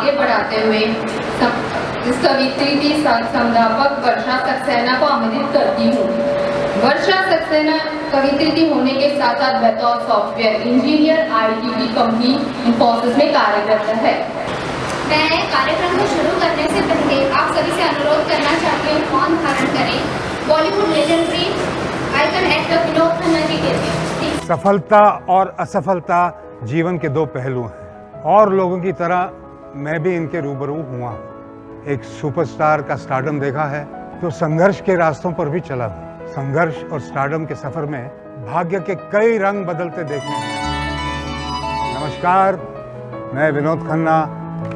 आगे बढ़ाते हुए इस कवित्री की संस्थापक वर्षा सक्सेना को आमंत्रित करती हूँ। वर्षा सक्सेना कवित्री होने के साथ साथ बतौर software engineer IIT company Infosys में कार्यरत है। मैं कार्यक्रम को शुरू करने से पहले आप सभी से अनुरोध करना चाहती हूँ मौन धारण करें। Bollywood legendary icon actor Vinod Khanna ji कहते हैं, सफलता और असफलता जीवन के दो पहलू हैं और लोगों की तरह मैं भी इनके रूबरू हुआ। एक सुपरस्टार का स्टारडम देखा है तो संघर्ष के रास्तों पर भी चला हूँ। संघर्ष और स्टारडम के सफर में भाग्य के कई रंग बदलते देखने हैं। नमस्कार, मैं विनोद खन्ना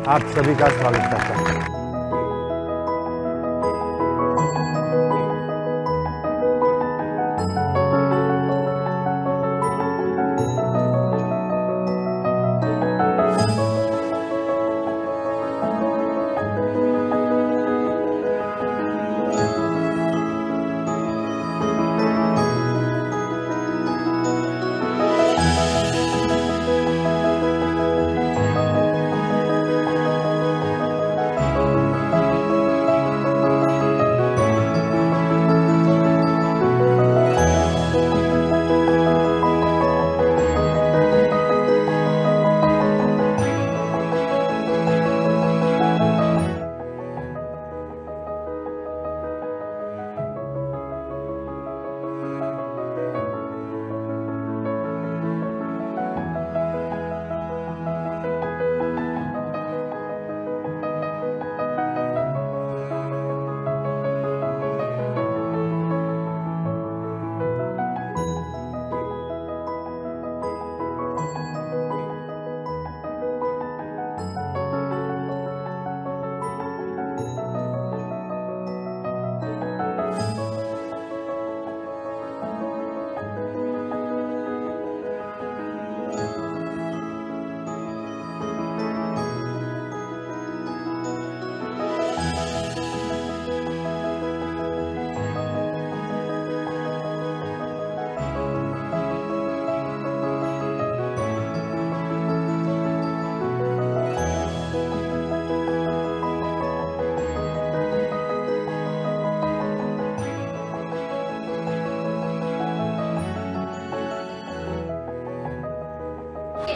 आप सभी का स्वागत करता हूँ।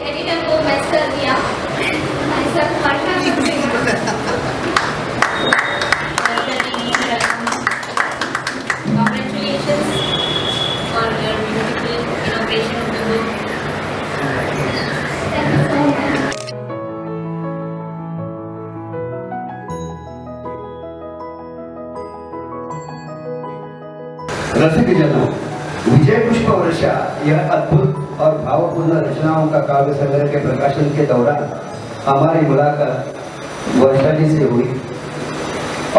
एडिटर को मैच कर दिया। Congratulations for your beautiful inauguration of the book. Thank you so much. रसिक जनों, विजय पुष्प वर्षा यह अद्भुत और भावपूर्ण रचनाओं का काव्य संग्रह के प्रकाशन के दौरान हमारी मुलाकात वर्षा जी से हुई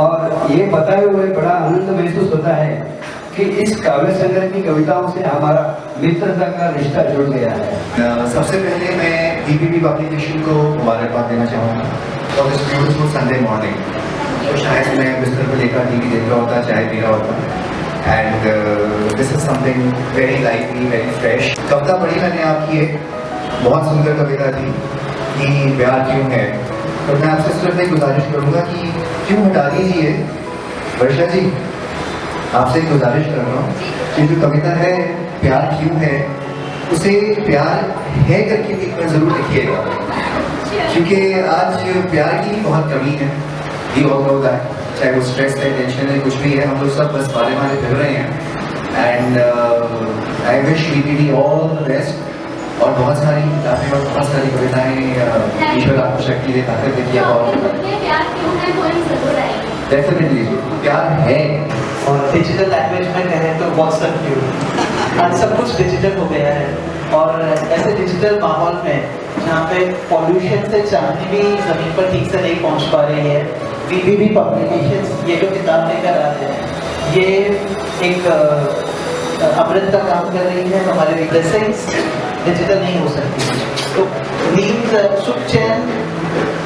और ये बताए हुए बड़ा आनंद महसूस होता है कि इस काव्य संग्रह की कविताओं से हमारा मित्रता का रिश्ता जुड़ गया है। सबसे पहले मैं DPP पब्लिकेशन को मुबारकबाद देना चाहूँगा और इस ब्यूटीफुल संडे मॉर्निंग तो शायद मैं बिस्तर पर लेकर टीवी देख रहा होता, चाय पी रहा होता and this is something very lively, very fresh. कविता पढ़ी मैंने आपकी एक बहुत सुंदर कविता थी कि प्यार क्यों है, और मैं आपसे सिर्फ एक गुजारिश करूँगा कि क्यों हटा दीजिए वर्षा जी, आपसे एक गुजारिश कर रहा हूँ कि जो कविता है प्यार क्यों है उसे प्यार है करके एक बार जरूर लिखिएगा, क्योंकि आज प्यार की बहुत कमी है। We all know that, चाहे वो स्ट्रेस है, टेंशन है, कुछ भी है, हम लोग सब बस बारे बारे फिर रहे हैं। And I wish DPP all the best और बहुत सारी किताबें और बहुत सारी कविताएं ईश्वर आपको शक्ति दे, ताकत दे दिया और डेफिनेटली प्यार है। और डिजिटल लैंग्वेज में कहें तो व्हाट्सएप क्यों, आज सब कुछ डिजिटल हो गया है और ऐसे डिजिटल माहौल में जहाँ पे पॉल्यूशन से चांदनी भी जमीन पर ठीक से नहीं पहुँच पा रही है, DPP पब्लिकेशंस ये जो किताब लेकर आ रहे हैं ये एक अमृत का काम कर रही है। हमारे ब्लेसिंग्स डिजिटल नहीं हो सकती, तो नींद सुख चैन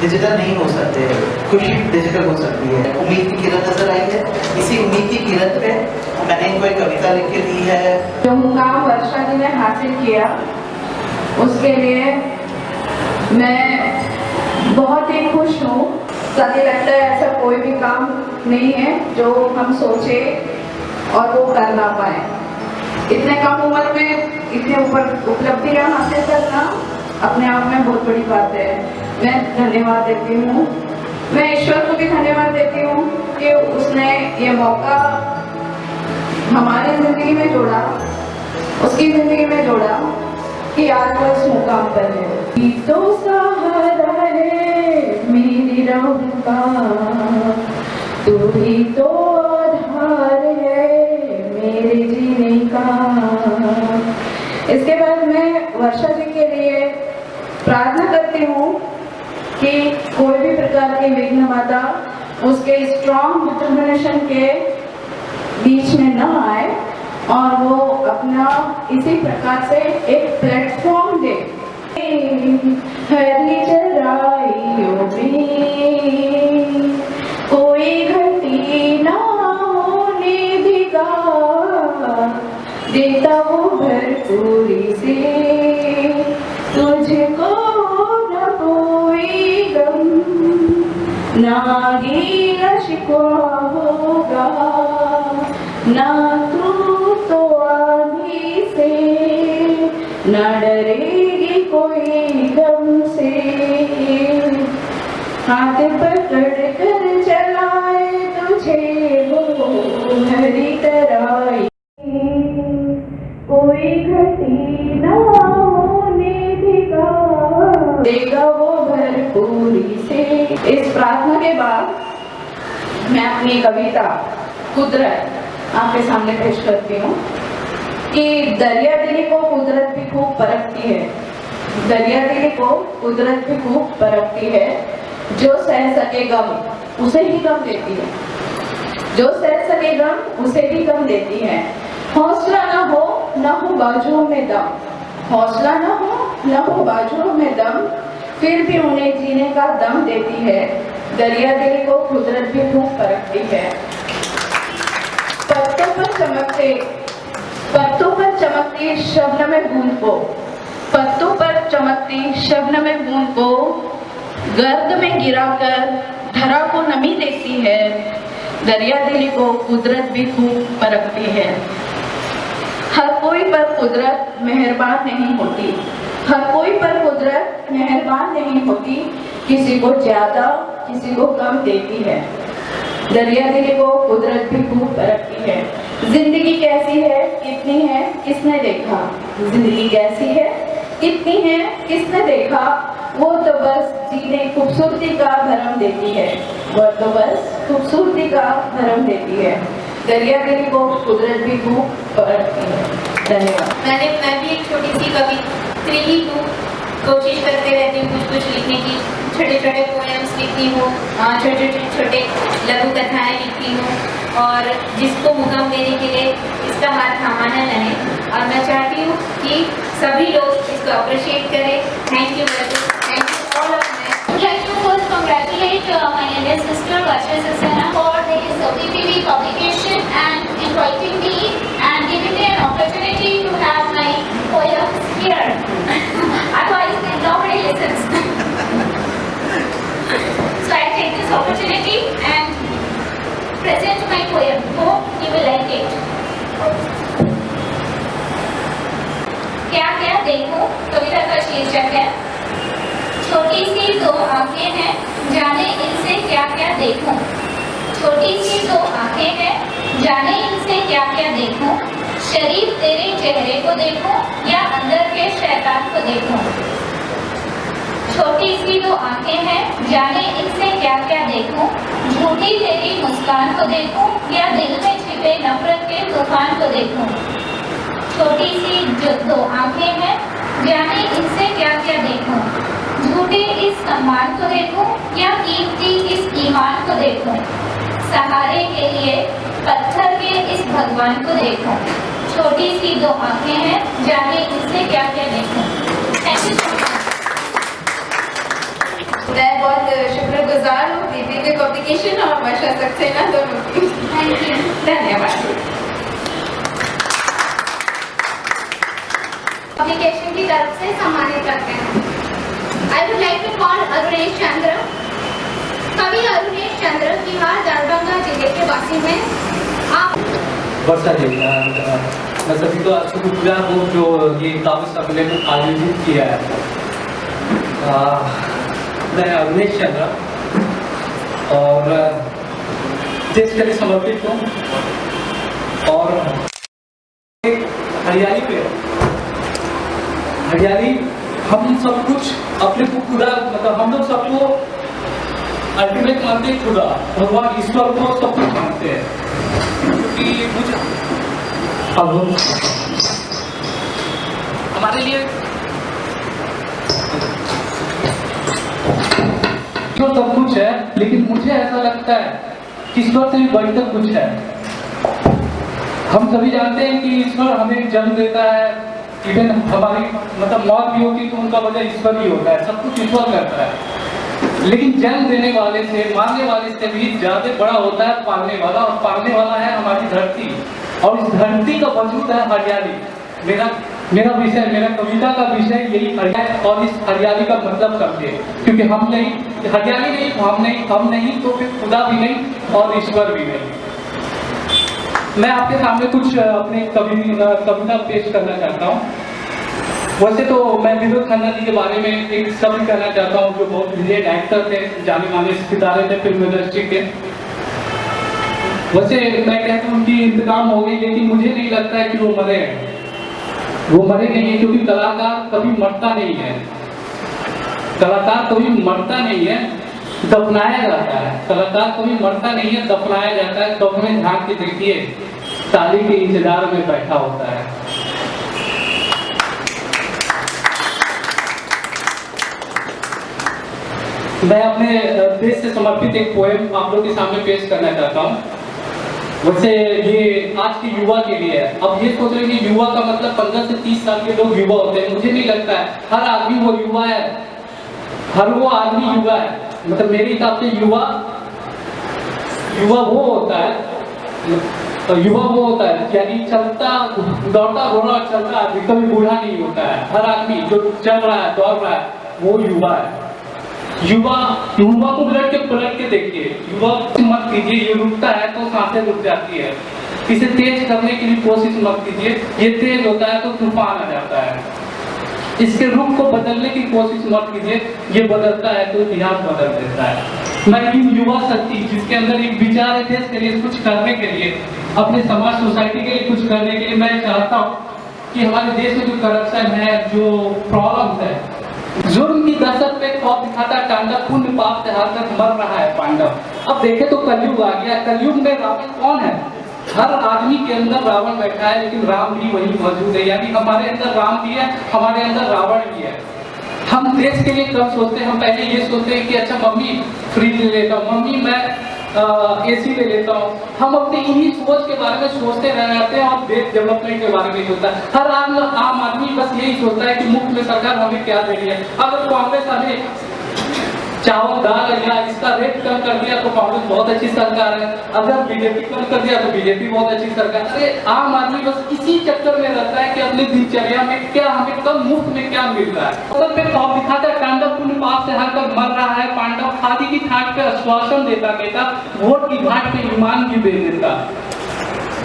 डिजिटल नहीं हो सकते, खुशी डिजिटल हो सकती है। उम्मीद की किरण नजर आई है, इसी उम्मीद की किरण पे मैंने कोई कविता लिख के दी है। जो मुकाम वर्षा जी ने हासिल किया उसके लिए मैं बहुत ही खुश हूँ। ताकि लगता है ऐसा कोई भी काम नहीं है जो हम सोचे और वो कर ना पाए। इतने कम उम्र में इतने ऊपर उपलब्धियाँ हासिल करना अपने आप में बहुत बड़ी बात है। मैं धन्यवाद देती हूँ, मैं ईश्वर को भी धन्यवाद देती हूँ कि उसने ये मौका हमारी ज़िंदगी में जोड़ा, उसकी ज़िंदगी में जोड़ा कि आज वो इस मुकाम पर है। तो सहारा है मेरी राह का, तू ही तो आधार है मेरे जीने का। इसके बाद मैं वर्षा जी के लिए प्रार्थना करती हूँ कि कोई भी प्रकार की विघ्न बाधा उसके स्ट्रॉन्ग डिटर्मिनेशन के बीच में न आए और वो अपना इसी प्रकार से एक प्लेटफॉर्म दे। हरी चराइयों में कोई घटी ना होने देगा, देता वो भरपूरी से तुझको न कोई गम, ना ही न शिकवा होगा, ना तू तो आगे से, न डरेगी कोई गम से। हाथ पकड़ कर चलाए तुझे वो हरी तराई, कोई घटी ना होने देगा, देगा वो भरपूरी से। इस प्रार्थना के बाद मैं अपनी कविता कुदरत आपके सामने पेश करती हूँ कि दरिया दिली को कुदरत भी खूब परखती है, दरिया दिली को कुदरत भी खूब परखती है। जो सह सके गम उसे ही गम देती है, जो सह सके गम उसे ही गम देती है। हौसला न हो बाजुओं में दम, हौसला न हो बाजुओं में दम, फिर भी उन्हें जीने का दम देती है। दरिया दिली को कुदरत भी खूब परखती है। पत्तों पर चमकती शबनम में बूंद को, पत्तों पर चमकती शबनम में बूंद को गर्द में गिराकर धरा को नमी देती है। दरिया दिली को कुदरत भी खूब परखती है। हर कोई पर कुदरत मेहरबान नहीं होती, हर कोई पर कुदरत मेहरबान नहीं होती, किसी को ज्यादा किसी को कम देती है। दरिया दिली को कुदरत भी खूब परखती है। जिंदगी कैसी है कितनी है किसने देखा, जिंदगी कैसी है कितनी है किसने देखा, वो तो बस जीने खूबसूरती का भरम देती है, वो तो बस खूबसूरती का भरम देती है। दरिया दिली को कुदरत भी खूब परखती है। धन्यवाद। मैं भी एक छोटी सी कवित्री ही हूँ, कोशिश करते रहती हूँ कुछ कुछ लिखने की। छोटे छोटे पोएम्स लिखती हूँ, छोटे लघु कथाएँ लिखती हूँ और जिसको मुकाम देने के लिए इसका हाथ थामा न रहे। और मैं चाहती हूँ कि सभी लोग इसको अप्रिशिएट करें। Thank you very much, thank you all of you. I would like to first congratulate my younger sister Varsha Saxena for this PPV publication and inviting me and giving me an opportunity to have my poems here. Otherwise, nobody listens. So I take this opportunity and present my poem. Hope you will like it. क्या क्या देखूं, कविता का शीर्षक है। छोटी सी दो आंखें हैं, जाने इनसे क्या क्या देखूं। छोटी सी दो आंखें हैं, जाने इनसे क्या क्या देखूं। शरीफ तेरे चेहरे को देखूं या अंदर के शैतान को देखूं। छोटी सी दो आंखें हैं, जाने इनसे क्या क्या देखूं। झूठी तेरी मुस्कान को देखूं या दिल में छिपे नफरत के तूफान को देखूं। छोटी सी दो आंखें हैं, जाने इनसे क्या क्या देखूं। झूठे इस सम्मान को देखूं या कीमती इस ईमान को देखूं। सहारे के लिए पत्थर के इस भगवान को देखूं। छोटी सी दो आंखें हैं, जाने इनसे क्या क्या देखूं। Thank you so much. मैं बहुत शुक्रगुजार हूँ पीपीवी पब्लिकेशन और वर्षा सक्सेना दोनों की। Thank you. धन्यवाद। पब्लिकेशन की तरफ से सम्मानित करते हैं। I would like to call Arunesh Chandra. कवि अरुणेश चंद्र बिहार दरभंगा जिले के वासी हैं। आप वर्षा जी, मैं सभी को शुक्रगुजार हूँ जो ये काव्य सम्मेलन आयोजित किया है। मैं अरुणेश चंद्र और देश के लिए समर्पित हूँ और हरियाली पे हरियाली हम सब कुछ अपने को खुदा मतलब हम लोग सबको अल्टीमेट मानते हैं, खुदा भगवान ईश्वर को सब कुछ मानते हैं क्योंकि मुझे अब हमारे लिए जो सब कुछ है, लेकिन मुझे ऐसा लगता है कि ईश्वर से भी बढ़कर कुछ है। हम सभी जानते हैं कि ईश्वर हमें जन्म देता है, इवन हमारी मतलब मौत भी होती तो उनका वजह ईश्वर ही होता है, सब कुछ ईश्वर करता है। लेकिन जन्म देने वाले से, मारने वाले से भी ज्यादा बड़ा होता है पालने वाला, और पालने वाला है हमारी धरती, और इस धरती का वजूद है हरियाली। मेरा विषय, मेरा कविता का विषय यही हरियाली, और इस हरियाली का मतलब समझे, क्योंकि हम नहीं, हरियाली नहीं, हम नहीं तो फिर खुदा भी नहीं और ईश्वर भी नहीं। मैं आपके सामने कुछ अपने कविता पेश करना चाहता हूँ। वैसे तो मैं विनोद खन्ना जी के बारे में एक शब्द कहना चाहता हूँ, जो बहुत ब्रिलियंट एक्टर थे, जाने माने सितारे थे फिल्म इंडस्ट्री के। वैसे मैं कहता हूँ उनकी इंतकाम हो गई, लेकिन मुझे नहीं लगता है कि वो मरे हैं। वो मरे नहीं है, क्योंकि कलाकार कभी मरता नहीं है, कलाकार कभी मरता नहीं है, दफनाया जाता है। कलाकार कभी मरता नहीं है, दफनाया जाता है। तो हमें ध्यान के देखिए, ताली के इंतजार में बैठा होता है। मैं अपने देश से समर्पित एक पोएम आप लोगों के सामने पेश करना चाहता हूँ। वैसे ये आज के युवा के लिए है। अब ये सोच रहे हैं कि युवा का मतलब 15 से 30 साल के लोग युवा होते हैं। मुझे नहीं लगता है, हर आदमी वो युवा है, हर वो आदमी युवा है। मतलब मेरे हिसाब से युवा वो होता है, युवा वो होता है यानी चलता दौड़ता घोड़ा चलता आदमी, कभी बूढ़ा नहीं होता है। हर आदमी जो चल रहा है, दौड़ रहा है, वो युवा है। युवा को पलट के देखिए, युवा मत कीजिए, ये रुकता है तो सांसें रुक जाती है। इसे तेज करने की भी कोशिश मत कीजिए, ये तेज होता है तो तूफान आ जाता है। इसके रुख को बदलने की कोशिश मत कीजिए, ये बदलता है तो इतिहास बदल देता है। मैं युवा शक्ति जिसके अंदर एक विचार है देश के लिए कुछ करने के लिए, अपने समाज सोसाइटी के लिए कुछ करने के लिए, मैं चाहता हूँ कि हमारे देश में जो करप्शन है, जो प्रॉब्लम है, जुर्म की दहशत पे खौफ दिखाता तांडव, पुण्य पाप से हार कर मर रहा है पांडव। अब देखे तो कलयुग आ गया। कलयुग में रावण कौन है? हर आदमी के अंदर रावण बैठा है, लेकिन राम भी वही मौजूद है। यानी हमारे अंदर राम भी है, हमारे अंदर रावण भी है। हम देश के लिए कब सोचते हैं? हम पहले ये सोचते हैं कि अच्छा मम्मी फ्रिज ले लेता हूँ, मम्मी मैं एसी ले लेता हूँ। हम अपने इन्हीं सोच के बारे में सोचते रह जाते हैं और देश डेवलपमेंट के बारे में सोचता है। हर आम आदमी बस यही सोचता है कि मुफ्त में सरकार हमें क्या दे रही है। अगर कांग्रेस हमें चावल दाल या इसका रेट कम कर दिया तो कांग्रेस बहुत अच्छी सरकार है, अगर बीजेपी कम कर दिया तो बीजेपी बहुत अच्छी सरकार है। अरे आम आदमी बस इसी चक्कर में रहता है कि अपनी दिनचर्या में क्या हमें कम मुफ्त में क्या मिल रहा है। तो पे खौफ दिखाता है, तांडव पुण्य पाप से हार कर मर रहा है पांडव। खादी की ठाट पे आश्वासन देता नेता, वोट की घाट पे ईमान की दे देता।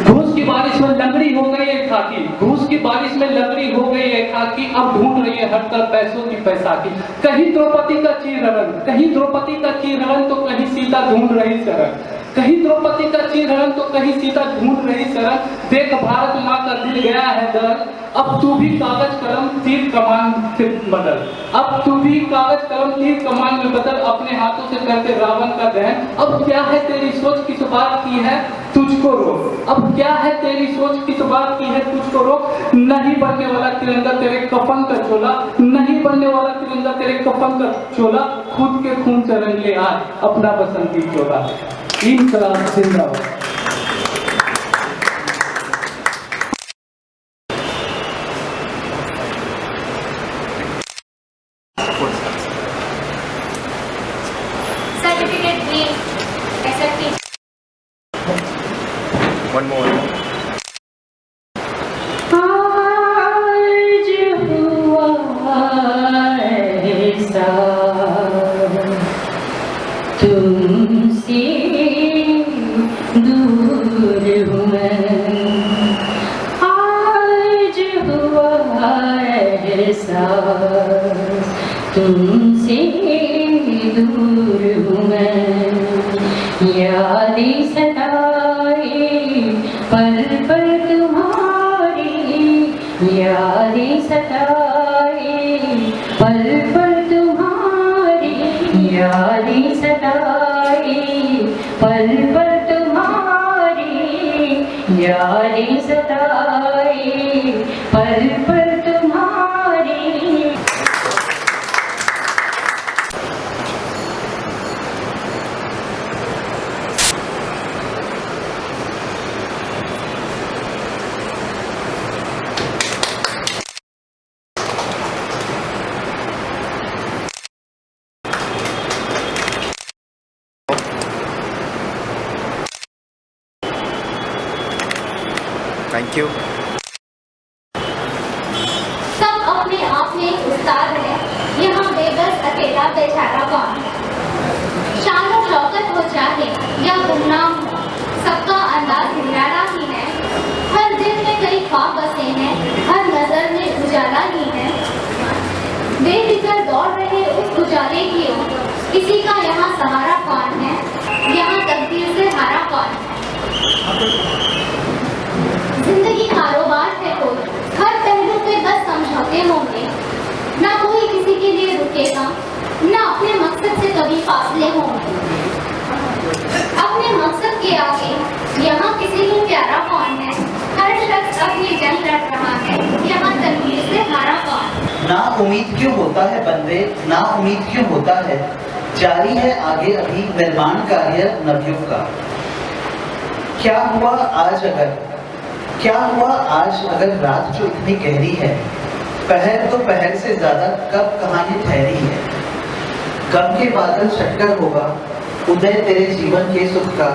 घूस की बारिश में लंगड़ी हो गई है खाकी, घूस की बारिश में लंगड़ी हो गई है खाकी। अब ढूंढ रही है हर तरफ पैसों की पैसाकी। कहीं द्रौपदी का चीरहरण, कहीं द्रौपदी का चीरहरण तो कहीं सीता ढूंढ रही शरण। कहीं द्रौपदी का चीरहरण तो कहीं सीता ढूंढ रही शरण। देख भारत माँ का दिल गया है दर, अब तू भी कागज कलम तीर कमान से बदल। अब तू भी कागज कलम तीर कमान में बदल, अपने हाथों से करके रावण का दहन। अब क्या है तेरी सोच किस बात की है तुझको रोक, अब क्या है तेरी सोच किस बात की है तुझको रोक। नहीं बनने वाला तिरंगा तेरे कफन का चोला, नहीं बनने वाला तिरंगा तेरे कफन का चोला। खुद के खून से रंग ले आज अपना बसंती चोला। इंकलाब जिंदाबाद। सर्टिफिकेट भी एक्सेप्ट। One more. आज हुआ ऐसा एहसास तुमसे दूर हूँ मैं, यादें सताए पल पल तुम्हारी, यादें सताए पल पल तुम्हारी, यादें सताए पल पल तुम्हारी, यादें सताए पल पल तुम्हारी। Thank you. सब अपने आप में एक उस्ताद है, यहाँ बेबस अकेला बेचारा कौन है। शान और शौकत हो चाहे या गुमनाम हो, सबका अंदाज निराला ही है। हर दिल में कई ख्वाब बसे हैं, हर नजर में उजाला ही है। बेफिक्र दौड़ रहे उस उजाले की ओर, किसी का यहाँ सहारा कौन है, यहाँ तकदीर से हारा कौन है। जिंदगी कारोबार है कोई, हर पहलू पे बस समझौते होंगे। ना कोई किसी के लिए रुकेगा, ना अपने मकसद से कभी फासले होंगे। अपने मकसद के आगे यहाँ किसी को प्यारा कौन है, हर शख्स अपनी जंग लड़ रहा है, यहाँ तकदीर से हारा कौन। ना उम्मीद क्यों होता है बंदे, ना उम्मीद क्यों होता है, जारी है आगे अभी निर्माण कार्य नवयुग का। क्या हुआ आज अगर, क्या हुआ आज अगर रात जो इतनी गहरी है, पहर तो पहर से ज्यादा कब कहानी ठहरी है। गम के बादल शक्कर होगा, उदय तेरे जीवन के सुख का,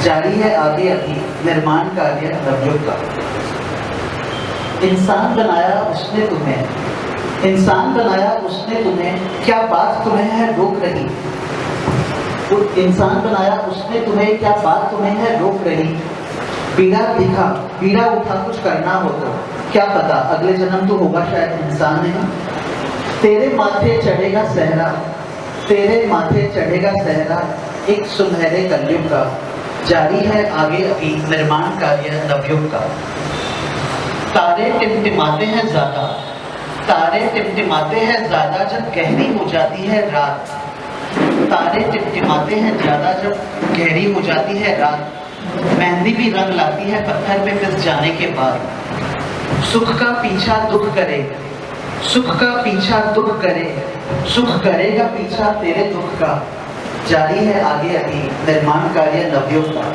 जारी है आगे अभी निर्माण कार्य नवयुग का। इंसान बनाया उसने तुम्हें, इंसान बनाया उसने तुम्हें, क्या बात तुम्हें है रोक रही। इंसान बनाया उसने तुम्हें, क्या बात तुम्हें है रोक रही। पीड़ा दिखा, पीड़ा उठा कुछ करना हो तो, क्या पता अगले जन्म तो होगा शायद इंसान है। तेरे माथे चढ़ेगा सहरा, तेरे माथे चढ़ेगा सहरा, एक सुनहरे कलयुग का, जारी है आगे अभी निर्माण कार्य नवयुग का। तारे टिमटिमाते हैं ज्यादा, तारे टिमटिमाते हैं ज्यादा जब गहरी हो जाती है रात। तारे टिमटिमाते हैं ज्यादा जब गहरी हो जाती है रात। मेहंदी भी रंग लाती है पत्थर पे पिस जाने के बाद। सुख का पीछा दुख करे, सुख का पीछा दुख करे, सुख करेगा पीछा तेरे दुख का, जारी है आगे अभी निर्माण कार्य नवयुग का।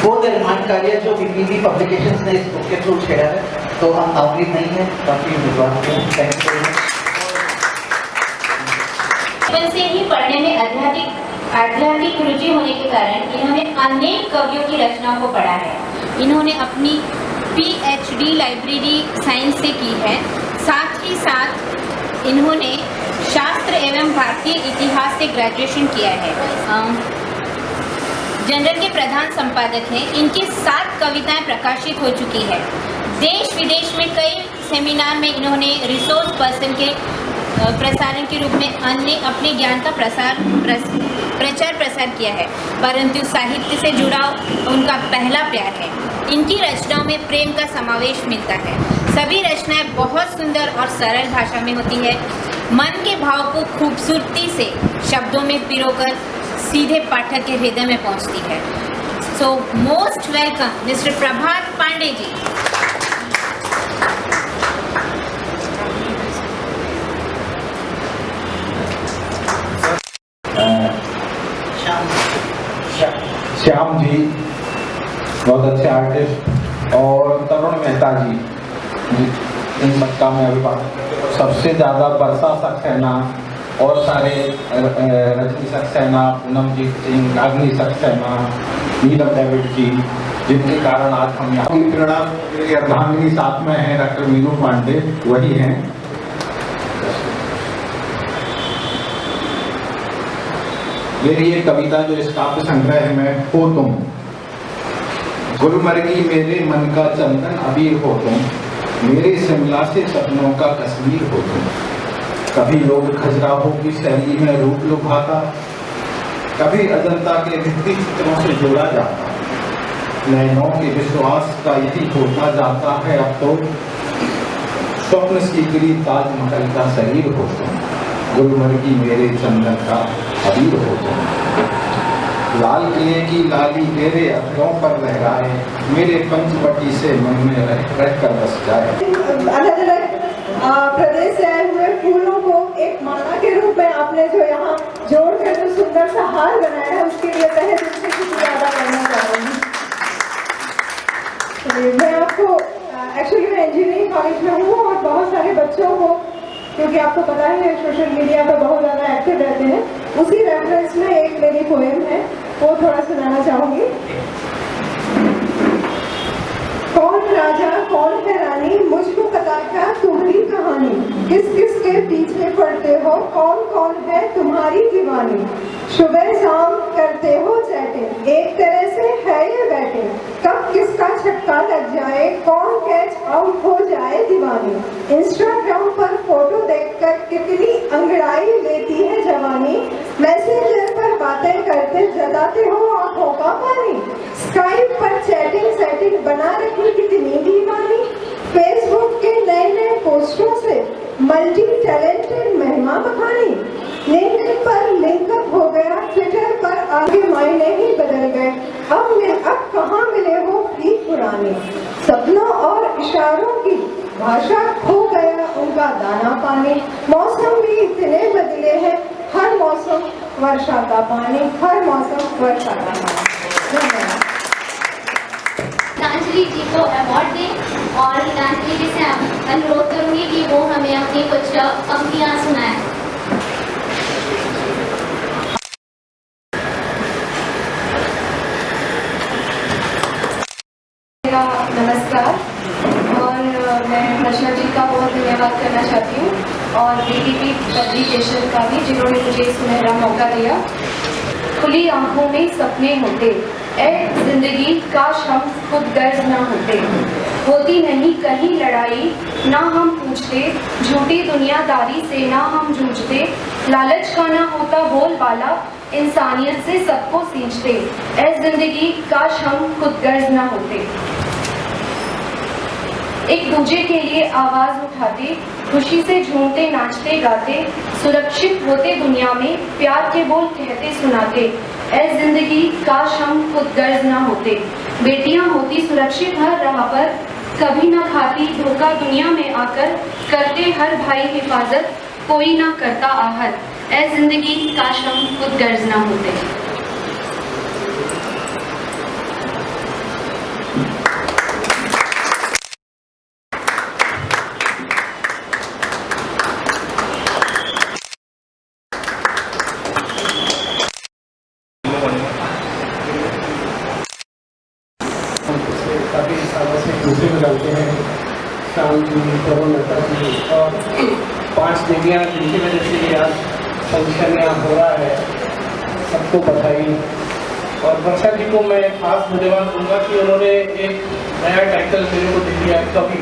वो निर्माण कार्य जो बीपीबी पब्लिकेशंस ने इस बुक के थ्रू छेड़ा है, तो हम नाउमीद नहीं है, काफी उम्मीदवार हैं। Thank you. बचपन से ही पढ़ने में आध्यात्मिक रुचि होने के कारण इन्होंने अनेक कवियों की रचनाओं को पढ़ा है। इन्होंने अपनी PhD लाइब्रेरी साइंस से की है। साथ ही साथ इन्होंने शास्त्र एवं भारतीय इतिहास से ग्रेजुएशन किया है। जनरल के प्रधान संपादक हैं। इनकी 7 कविताएं प्रकाशित हो चुकी है। देश विदेश में कई सेमिनार में इन्होंने रिसोर्स पर्सन के प्रसारण के रूप में अन्य अपने ज्ञान का प्रचार प्रसार किया है, परंतु साहित्य से जुड़ा उनका पहला प्यार है। इनकी रचनाओं में प्रेम का समावेश मिलता है। सभी रचनाएं बहुत सुंदर और सरल भाषा में होती है, मन के भाव को खूबसूरती से शब्दों में पिरोकर सीधे पाठक के हृदय में पहुंचती है। सो मोस्ट वेलकम मिस्टर प्रभात पांडे जी। श्याम जी बहुत अच्छे आर्टिस्ट, और तरुण मेहता जी, इनका मैं अभी बात। सबसे ज़्यादा वर्षा सक्सेना और सारे रजनी सक्सेना, पूनमजीत सिंह, रागनी सक्सेना, नीलम डेविड जी, जिनके कारण आज हम यहाँ की प्रेरणा अर्धांगिनी साथ में हैं, डॉक्टर मीनू पांडे वही हैं। मेरी ये कविता जो इस काव्य संग्रह में हो तुम, गुलमर्गी मेरे मन का चंदन अबीर हो तुम, मेरे शिमला से सपनों का कश्मीर हो तुम। कभी लोग खजुराहो की शैली में रूप लुभाता, कभी अजंता के भित्ति चित्रों से जोड़ा जाता। नैनों के विश्वास का यही होता जाता है अब तो। स्वप्न सीकरी ताजमहल का शरीर हो तुम, गुलमर्गी मेरे चंदन का अबीर हो तुम। लाल किले की लाली तेरे अधरों पर लहराए, मेरे पंचवटी से मन में रह कर बस जाए। अलग अलग प्रदेश से आए हुए फूलों को एक माला के रूप में आपने जो यहाँ जोड़कर जो सुंदर सा हार बनाया है, उसके लिए तहे दिल से शुक्रिया अदा करना चाहूँगी। मैं आपको एक्चुअली मैं इंजीनियरिंग कॉलेज में हूँ और बहुत सारे बच्चों को, क्योंकि आपको पता ही है सोशल मीडिया पर बहुत ज़्यादा एक्टिव रहते हैं, उसी रेफरेंस में एक मेरी पोएम है, वो थोड़ा सुनाना चाहूँगी। कौन राजा कौन है रानी, मुझको पता क्या तुम्हारी कहानी। किस किस के पीछे पड़ते हो, कौन कौन है तुम्हारी दीवानी। सुबह शाम करते हो चैटिंग, एक तरह से है ये बैटिंग। कब किसका छक्का लग जाए, कौन कैच आउट हो जाए दीवानी। इंस्टाग्राम पर फोटो देखकर कितनी अंगड़ाई लेती है जवानी। मैसेंजर पर बातें करते जताते हो आंखों का पानी। स्काइप पर चैटिंग सेटिंग बना रखी कितनी दीवानी। फेसबुक के नए नए पोस्टों से मल्टी टैलेंटेड महिमा बखानी। लिंक्डइन पर लिंकअप हो गया, ट्विटर पर आगे मायने ही बदल गए। अब कहाँ मिले हो प्रीत पुरानी। सपनों और इशारों की भाषा खो गया उनका दाना पानी। मौसम भी इतने बदले हैं, हर मौसम वर्षा का पानी, हर मौसम वर्षा का पानी। धन्यवाद। गीतांजलि जी को अवार्ड दें और गीतांजलि जी से अनुरोध करूंगी कि वो हमें अपनी कुछ पंक्तियां सुनाएं। नमस्कार, और मैं रचना जी का बहुत धन्यवाद करना चाहती हूँ और बीटीपी पब्लिकेशन का भी, जिन्होंने मुझे सुनहरा मौका दिया। खुली आंखों में सपने होते, ए जिंदगी काश हम खुद गर्ज ना होते। होती नहीं कहीं लड़ाई ना हम पूछते, झूठी दुनियादारी से ना हम जूझते। लालच का ना होता बोलबाला, इंसानियत से सबको सींचते। ए जिंदगी काश हम खुद गर्ज ना होते। एक दूजे के लिए आवाज उठाते, खुशी से झूमते नाचते गाते। सुरक्षित होते दुनिया में, प्यार के बोल कहते सुनाते। ऐ जिंदगी काश हम खुद गर्ज ना होते। बेटियां होती सुरक्षित हर राह पर, कभी ना खाती धोखा दुनिया में आकर। करते हर भाई हिफाजत, कोई ना करता आहत। ऐ जिंदगी काश हम खुद गर्ज ना होते। काफ़ी सालों से दूसरे में डालते हैं, शाम जी, तरुण मेहता जी और 5 देवियाँ, जिनकी वजह से ये आज फंक्शन यहाँ हो रहा है, सबको बधाई। और वर्षा जी को मैं खास धन्यवाद दूंगा कि उन्होंने एक नया टाइटल मेरे को दे दिया, कवि।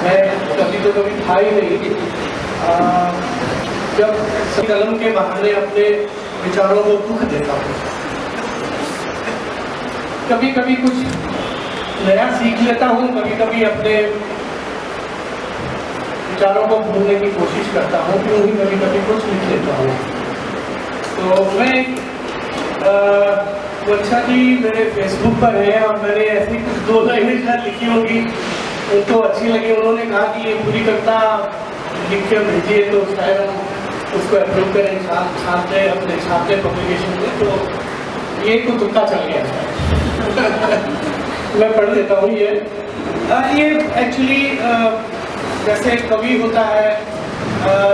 मैं कवि तो कभी था ही नहीं। जब कलम के बहाने अपने विचारों को दुख देता हूँ, कभी कभी कुछ नया सीख लेता हूँ, कभी कभी अपने विचारों को भूलने की कोशिश करता हूँ, क्यों ही कभी कभी कुछ लिख लेता हूँ। तो मैं वर्षा जी मेरे फेसबुक पर है और मैंने ऐसी कुछ 2 लाइनें शायद लिखी होगी, उनको अच्छी लगी। उन्होंने कहा कि ये पूरी कविता लिख के भेजिए, तो शायद हम उसको अप्रूव करें छात्र अपने छात्र पब्लिकेशन में। तो ये को तुक्का चल गया मैं पढ़ लेता हूँ। ये एक्चुअली जैसे कवि होता है,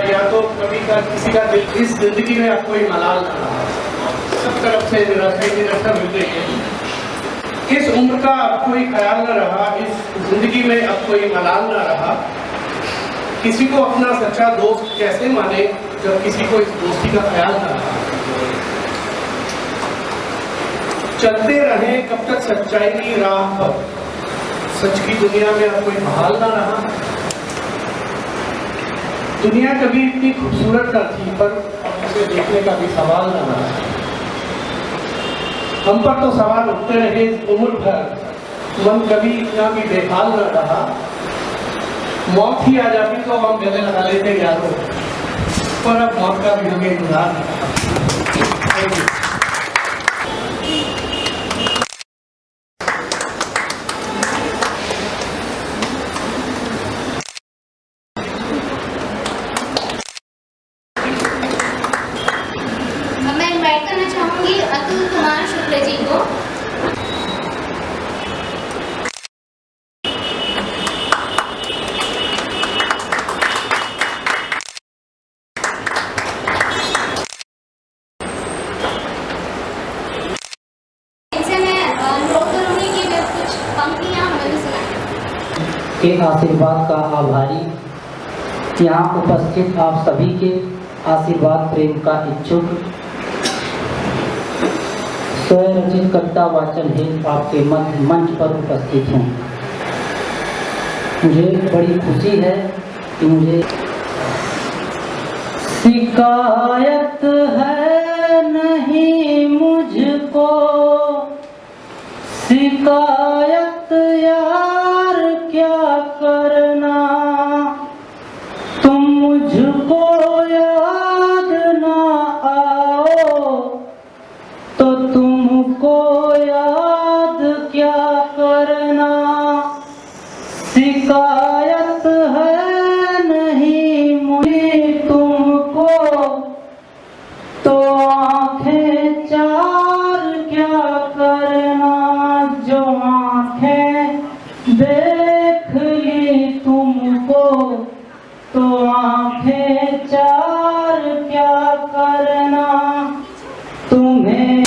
या तो कवि का किसी का दिल, इस जिंदगी में अब कोई मलाल ना रहा, सब तरफ से निराशा मिल रही है। इस उम्र का अब कोई ख्याल ना रहा, इस जिंदगी में अब कोई मलाल ना रहा। किसी को अपना सच्चा दोस्त कैसे माने जब किसी को इस दोस्ती का ख्याल ना रहा। चलते रहे कब तक सच्चाई की राह पर, सच की दुनिया में अब कोई बहाल ना रहा। दुनिया कभी इतनी खूबसूरत न थी, पर अब उसे देखने का भी सवाल न रहा। हम पर तो सवाल उठते रहे उम्र भर, मन कभी इतना भी बेहाल न रहा। मौत ही आ जाती तो हम गले लगा लेते यारों, पर अब मौत का भी हमें इंतजार नहीं था। Thank you. मैं इनवाइट करना चाहूंगी अतुल कुमार शुक्ल जी को। इनसे मैं अनुरोध करूंगी कि वे कुछ पंक्तियां हमें सुनाएं। के आशीर्वाद का आभारी, यहाँ उपस्थित आप सभी के आशीर्वाद प्रेम का इच्छुक, स्वरचित कविता वाचन हेतु आपके मंच पर उपस्थित हूँ। मुझे बड़ी खुशी है कि मुझे शिकायत है नहीं मुझको, शिकायत यार क्या करना, तुम मुझको याद ना आओ तो तुमको याद क्या करना। शिकायत है नहीं मुझे तुमको, तो आंखें चार क्या करना। जो आंखें देख ली तुमको, तो आंखें चार क्या करना। तुम्हें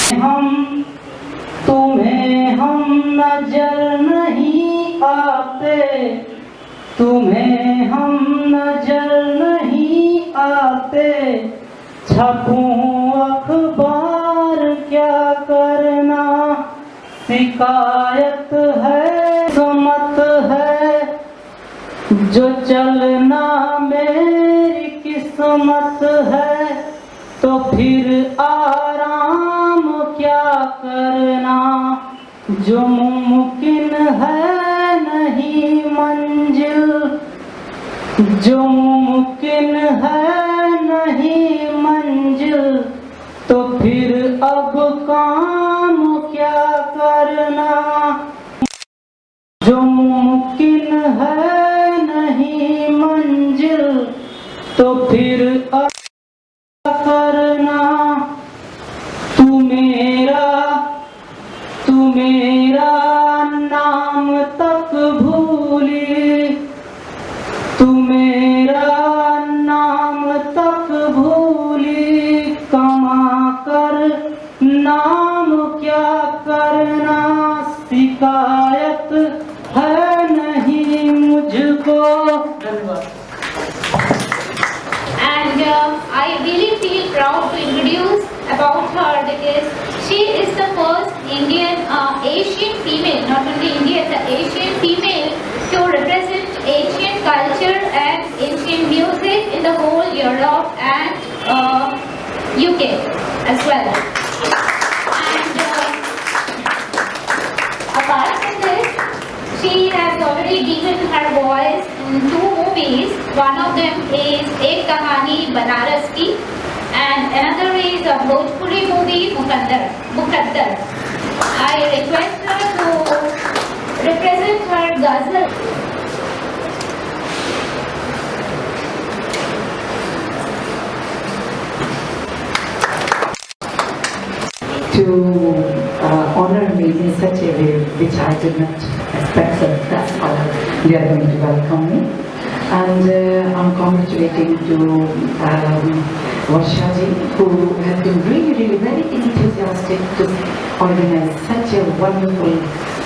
हम नजर नहीं आते, तुम्हें हम नजर नहीं आते, छपूं अखबार क्या करना। शिकायत है किस्मत है, जो चलना मेरी किस्मत है, तो फिर आराम क्या करना। जो मुमकिन है नहीं मंजिल, जो मुमकिन है नहीं मंजिल, तो फिर अब काम क्या करना। जो मुमकिन है नहीं मंजिल, तो फिर अब करना। तू मेरा नाम तक भूली, तू मेरा नाम तक भूली, कमा कर नाम क्या करना। शिकायत है नहीं मुझको। And I really feel proud to introduce about her because she is the first Indian Asian female, not only Indian, the Asian female to represent Asian culture and Asian music in the whole Europe and UK as well. And apart from this, she has already given her voice in 2 movies. One of them is Ek Kahani Banaras Ki, and another is a Bhojpuri movie Mukaddar. I request her to represent her ghazal. To honor me in such a way which I did not expect, so that's how they are going to welcome me. And I'm congratulating to Varsha ji, who has been really very enthusiastic to organize such a wonderful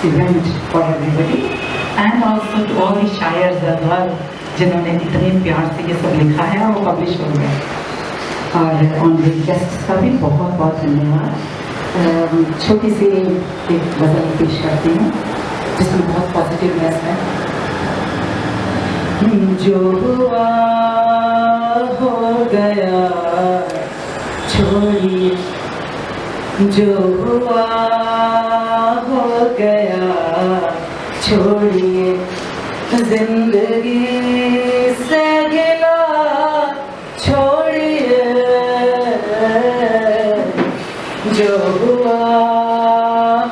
event for everybody, and also to all the shayars as well, जिन्होंने इतने प्यार से ये सब लिखा है और वो पब्लिश हो गया। और ऑन गेस्ट का भी बहुत धन्यवाद। छोटी सी एक गज़ल पेश करती हूँ। जिसमें बहुत पॉजिटिवनेस है। जो हुआ हो गया छोड़िए, जो हुआ हो गया छोड़िए, जिंदगी से गिला छोड़िए, जो हुआ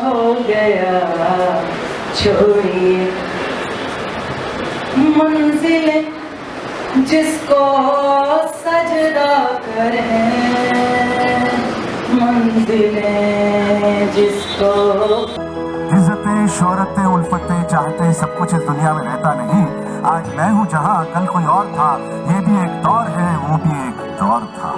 हो गया छोड़िए। मंजिलें जिसको सजदा करें, मंजिलें जिसको। इज्जतें, शोहरतें, उल्फतें, चाहते सब कुछ इस दुनिया में रहता नहीं। आज मैं हूँ जहाँ कल कोई और था, ये भी एक दौर है, वो भी एक दौर था।